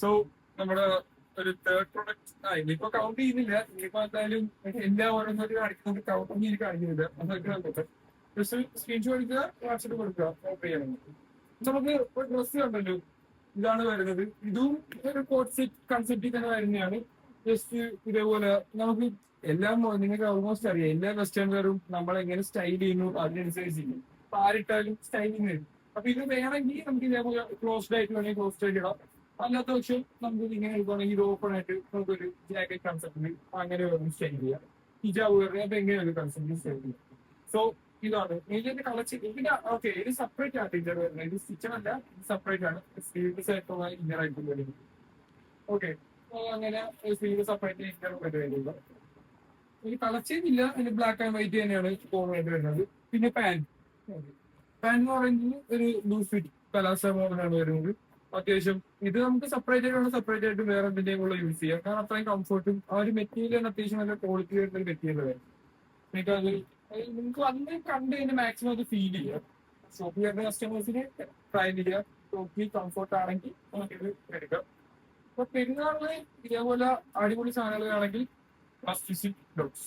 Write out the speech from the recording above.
So നമ്മുടെ ഒരു third product ഇനിയിപ്പോ കൗണ്ട് ചെയ്യുന്നില്ല. ഇനിയിപ്പോ എന്തായാലും എല്ലാ ഓരോന്നൊരു കാണിക്കുന്നത് കൗണ്ടിങ് എനിക്ക് കാണിക്കുന്നില്ല. അതൊക്കെ കണ്ടിട്ട് ജസ്റ്റ് സ്ക്രീൻഷോട്ട് എടുക്കുക, വാട്സ്ആപ്പ് കൊടുക്കുക, ഓപ്പൺ ചെയ്യണം. നമുക്ക് ഒരു ഡ്രസ്സ് കണ്ടല്ലോ, ഇതാണ് വരുന്നത്. ഇതും ഒരു കോട്ട് സെറ്റ് കൺസെപ്റ്റിൽ തന്നെ വരുന്നതാണ്. ജസ്റ്റ് ഇതേപോലെ നമുക്ക് എല്ലാം നിങ്ങൾക്ക് ഓൾമോസ്റ്റ് അറിയാം. എല്ലാ വെസ്റ്റേൺ വെയറും നമ്മൾ എങ്ങനെ സ്റ്റൈൽ ചെയ്യുന്നു അതിനനുസരിച്ച് ചെയ്യും. അപ്പൊ ആരിട്ടാലും സ്റ്റൈലിങ് വരും. അപ്പൊ ഇത് വേണമെങ്കിൽ നമുക്ക് ഇതേപോലെ ക്ലോസ്ഡ് ആയിട്ട് വേണമെങ്കിൽ ക്ലോസ്ഡ് ആയിട്ട് ഇടാം. അല്ലാത്ത പക്ഷം നമുക്ക് ഇങ്ങനെ എടുക്കുകയാണെങ്കിൽ ഇത് ഓപ്പൺ ആയിട്ട് നമുക്കൊരു ജാക്കറ്റ് കൺസെപ്റ്റിൽ അങ്ങനെ വേണം സ്റ്റൈൽ ചെയ്യാം. ഹിജാബ് വേറെ അപ്പൊ എങ്ങനെയാണ് കൺസെപ്റ്റിൽ സ്റ്റൈൽ ചെയ്യാം. സോ ഇതാണ് ഇതിന്റെ കളക്ഷൻ. ഇതിന്റെ ഓക്കെ, ഇത് സെപ്പറേറ്റ് ആണ് ടീച്ചർ വരുന്നത്. ഇത് സ്റ്റിച്ചഡ് അല്ല, സെപ്പറേറ്റ് ആണ്. സ്ലീവ്സ് ആയിട്ടുള്ള ഇന്നർ ആയിട്ട് വരുന്നത്. ഓക്കെ, അങ്ങനെ സ്ലീവ് സെപ്പറേറ്റ് ഇന്നർ വരുന്നത്. ഇത് കളർ ചേഞ്ച് ഇല്ല, ഇതിന് ബ്ലാക്ക് ആൻഡ് വൈറ്റ് തന്നെയാണ് കോമൺ ആയിട്ട് വരുന്നത്. പിന്നെ പാന്റ് പാന്റ് എന്ന് പറയുന്നത് ഒരു ലൂസ് ഫിറ്റ് പലാസ മോഡലാണ് വരുന്നത്. അത്യാവശ്യം ഇത് നമുക്ക് സെപ്പറേറ്റ് ആയിട്ട് സെപ്പറേറ്റ് ആയിട്ട് വേറെ എന്തിന്റെയും കൂടെ യൂസ് ചെയ്യാം. കാരണം അത്രയും കംഫർട്ടും ആ ഒരു മെറ്റീരിയൽ അത്യാവശ്യം നല്ല ക്വാളിറ്റി വരുന്ന ഒരു മെറ്റീരിയൽ വരും. നിങ്ങൾക്ക് അത് നിങ്ങൾക്ക് അന്ന് കണ്ട് കഴിഞ്ഞാൽ മാക്സിമം അത് ഫീൽ ചെയ്യാം. ഷോപ്പ് ചെയ്യുന്ന കസ്റ്റമേഴ്സിന് ട്രൈ ചെയ്യാം. ടോട്ടലി കംഫർട്ട് ആണെങ്കിൽ നമുക്കിത് എടുക്കാം. അപ്പൊ പെരുന്നാളിന് ഇതേപോലെ അടിപൊളി സാധനങ്ങളാണെങ്കിൽ മസ്റ്റ് വിസിറ്റ് ഡോട്ട്സ്.